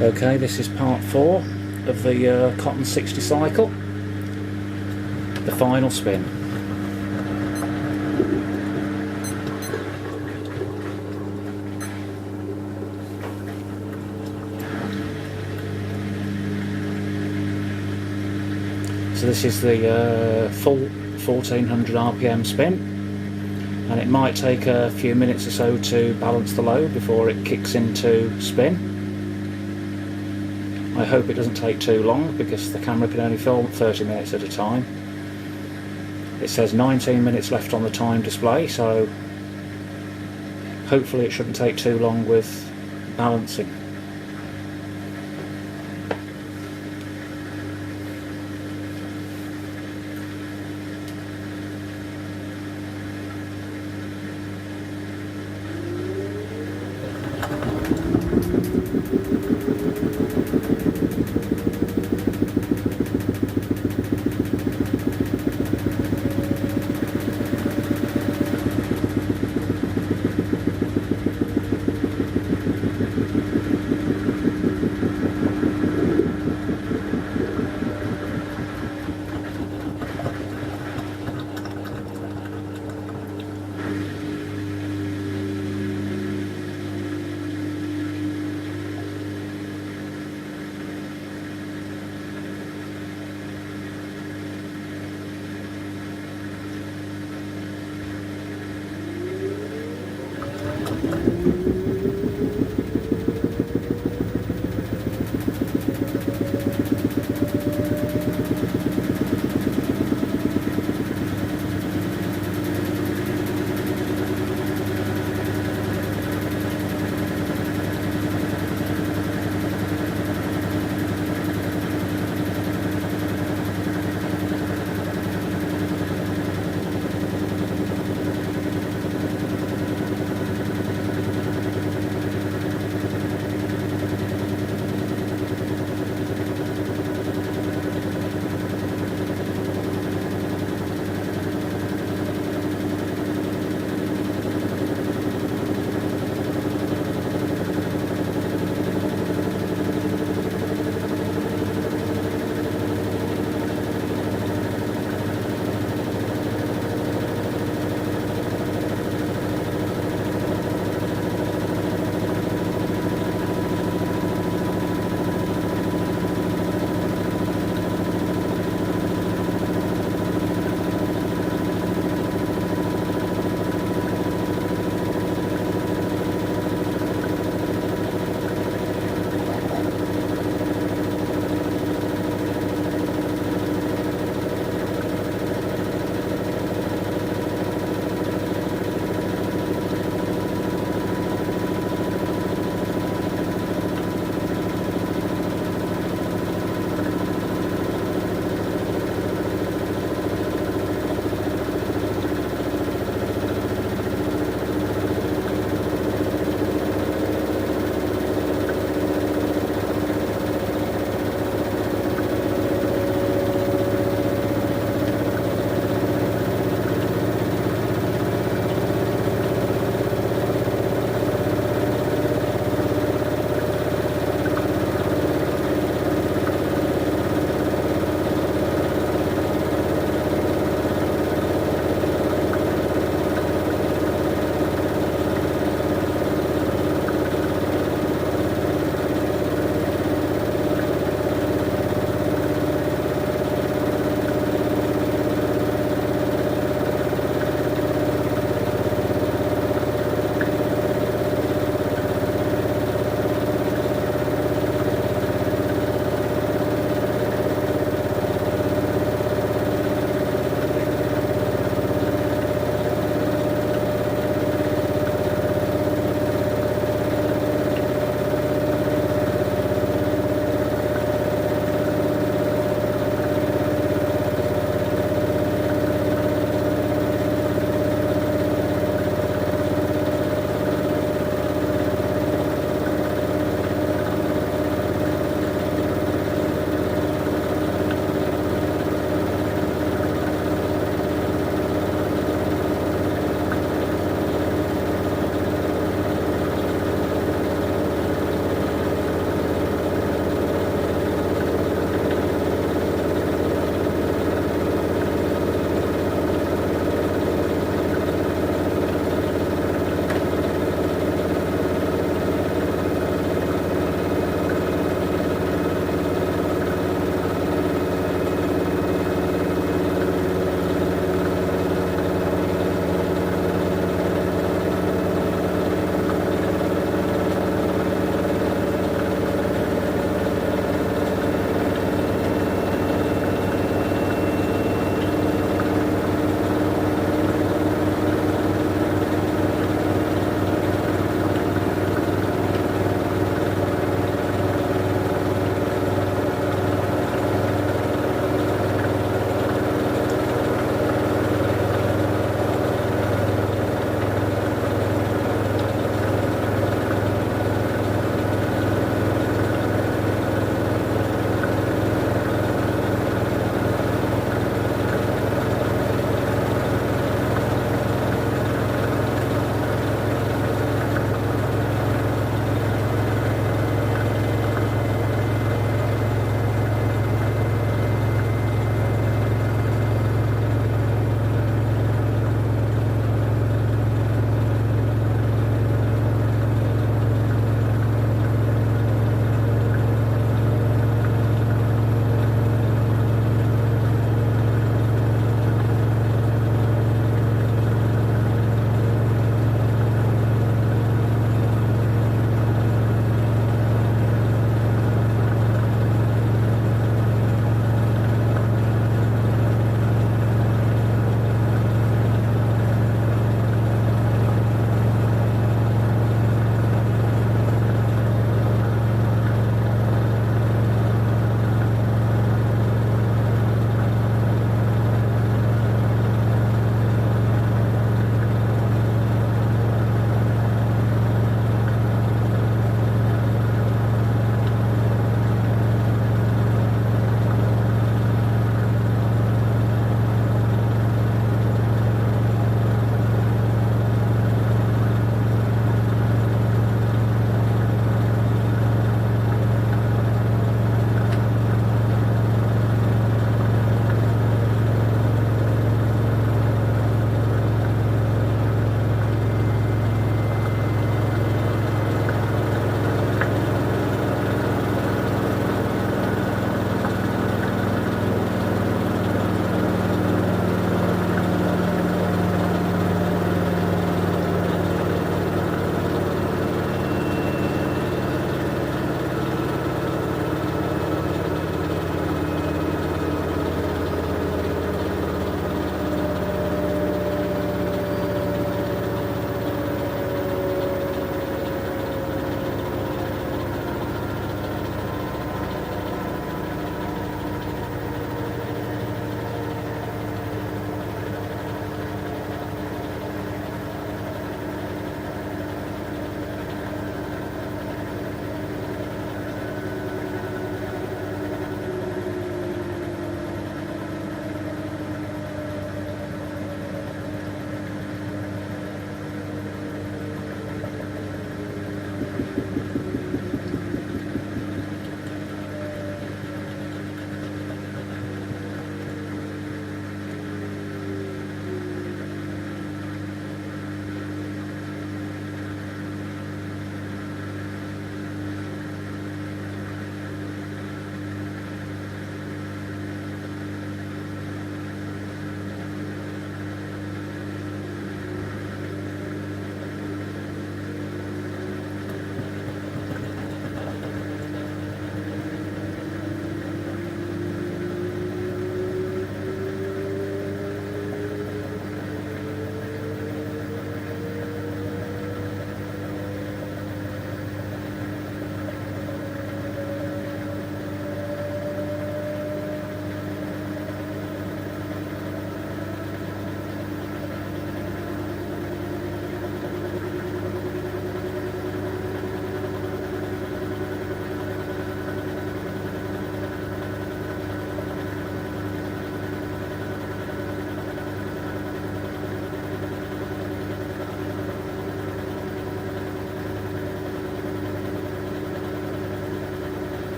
Okay, this is part 4 of the Cotton 60 cycle, the final spin. So this is the full 1400 RPM spin, and it might take a few minutes or so to balance the load before it kicks into spin. I hope it doesn't take too long because the camera can only film 30 minutes at a time. It says 19 minutes left on the time display, so hopefully it shouldn't take too long with balancing.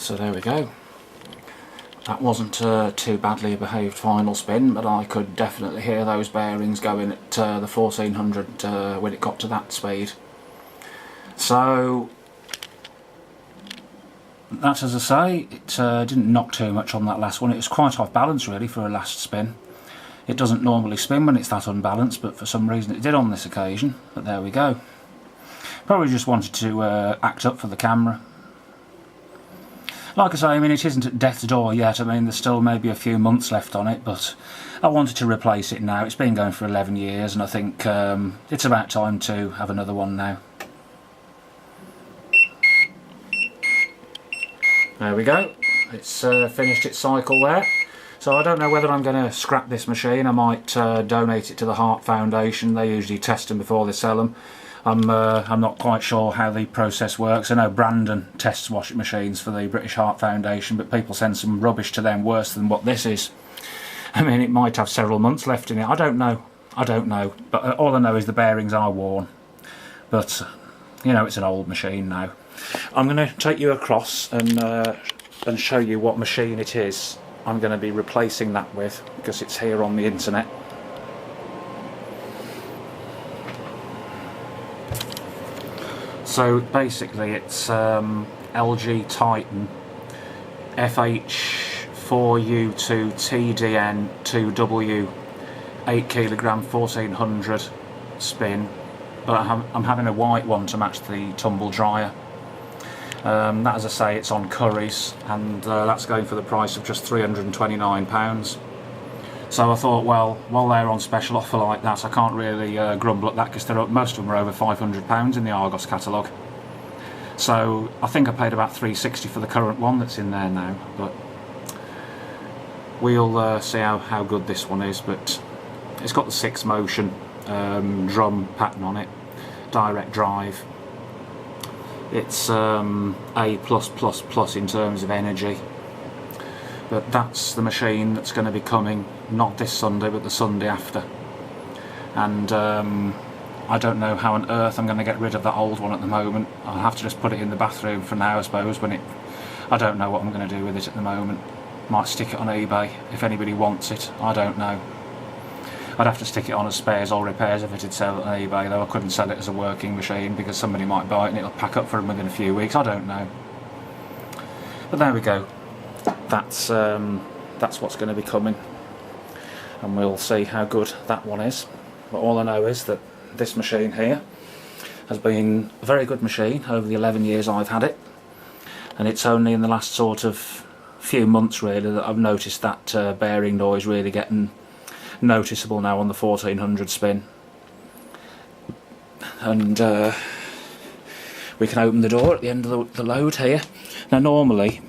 So there we go. That wasn't too badly a behaved final spin, but I could definitely hear those bearings going at the 1400 when it got to that speed. So that, as I say, it didn't knock too much on that last one. It was quite off balance really for a last spin. It doesn't normally spin when it's that unbalanced, but for some reason it did on this occasion. But there we go. Probably just wanted to act up for the camera. Like I say, I mean, it isn't at death's door yet. I mean, there's still maybe a few months left on it, but I wanted to replace it now. It's been going for 11 years, and I think it's about time to have another one now. There we go. It's finished its cycle there. So I don't know whether I'm going to scrap this machine. I might donate it to the Heart Foundation. They usually test them before they sell them. I'm not quite sure how the process works. I know Brandon tests washing machines for the British Heart Foundation, but people send some rubbish to them worse than what this is. I mean, it might have several months left in it. I don't know. But all I know is the bearings are worn. But, you know, it's an old machine now. I'm going to take you across and show you what machine it is I'm going to be replacing that with, because it's here on the internet. So basically it's LG Titan FH4U2TDN2W 8kg 1400 spin, but I'm having a white one to match the tumble dryer. That, as I say, it's on Curry's, and that's going for the price of just £329. So I thought, well, while they're on special offer like that, I can't really grumble at that, because most of them are over £500 in the Argos catalogue. So I think I paid about £360 for the current one that's in there now, but we'll see how good this one is. But it's got the 6-motion drum pattern on it, direct drive. It's A+++ in terms of energy. But that's the machine that's going to be coming, not this Sunday but the Sunday after. And I don't know how on earth I'm going to get rid of that old one at the moment. I'll have to just put it in the bathroom for now, I suppose. I don't know what I'm going to do with it at the moment. Might stick it on eBay if anybody wants it. I don't know. I'd have to stick it on as spares or repairs if it'd sell it on eBay, though I couldn't sell it as a working machine because somebody might buy it and it'll pack up for them within a few weeks. I don't know. But there we go. That's what's going to be coming, and we'll see how good that one is. But all I know is that this machine here has been a very good machine over the 11 years I've had it, and it's only in the last sort of few months really that I've noticed that bearing noise really getting noticeable now on the 1400 spin. And we can open the door at the end of the load here. Now normally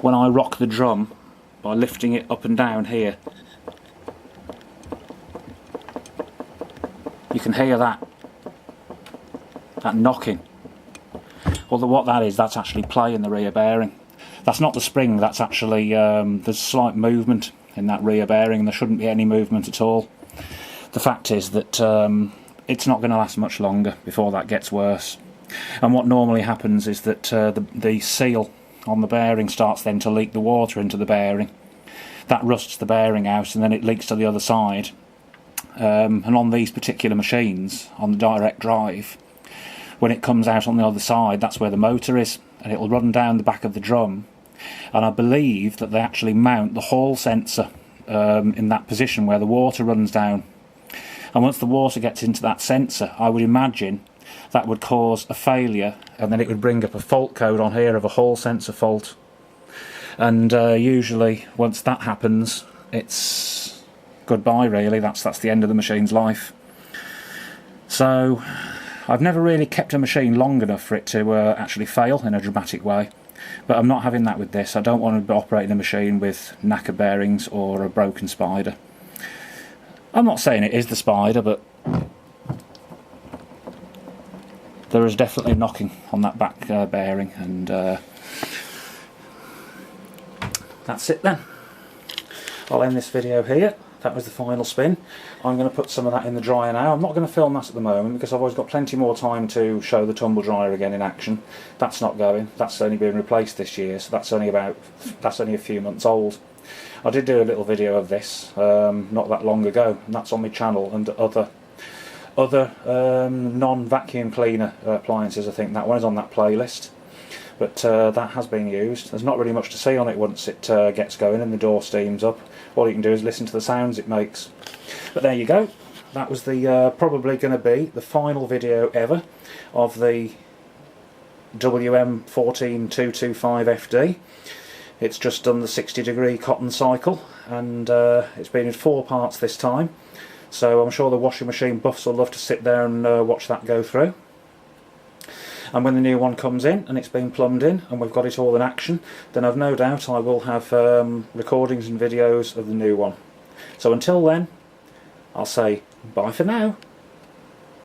when I rock the drum by lifting it up and down here, you can hear that knocking. Although what that is, that's actually play in the rear bearing. That's not the spring, that's actually there's slight movement in that rear bearing, and there shouldn't be any movement at all. The fact is that it's not going to last much longer before that gets worse. And what normally happens is that the seal on the bearing starts then to leak the water into the bearing. That rusts the bearing out, and then it leaks to the other side. And on these particular machines, on the direct drive, when it comes out on the other side, that's where the motor is, and it'll run down the back of the drum. And I believe that they actually mount the hall sensor in that position where the water runs down. And once the water gets into that sensor, I would imagine that would cause a failure, and then it would bring up a fault code on here of a hall sensor fault. And usually once that happens, it's goodbye really. That's the end of the machine's life. So I've never really kept a machine long enough for it to actually fail in a dramatic way, but I'm not having that with this. I don't want to be operating a machine with knackered bearings or a broken spider. I'm not saying it is the spider, but there is definitely knocking on that back bearing, and that's it then. I'll end this video here. that was the final spin. I'm going to put some of that in the dryer now. I'm not going to film that at the moment because I've always got plenty more time to show the tumble dryer again in action. That's not going. That's only been replaced this year, so that's only a few months old. I did do a little video of this not that long ago, and that's on my channel, and other non-vacuum cleaner appliances. I think that one is on that playlist. But that has been used. There's not really much to see on it once it gets going and the door steams up. All you can do is listen to the sounds it makes. But there you go. That was the probably going to be the final video ever of the WM14225FD. It's just done the 60-degree cotton cycle, and it's been in 4 parts this time. So I'm sure the washing machine buffs will love to sit there and watch that go through. And when the new one comes in and it's been plumbed in and we've got it all in action, then I've no doubt I will have recordings and videos of the new one. So until then, I'll say bye for now.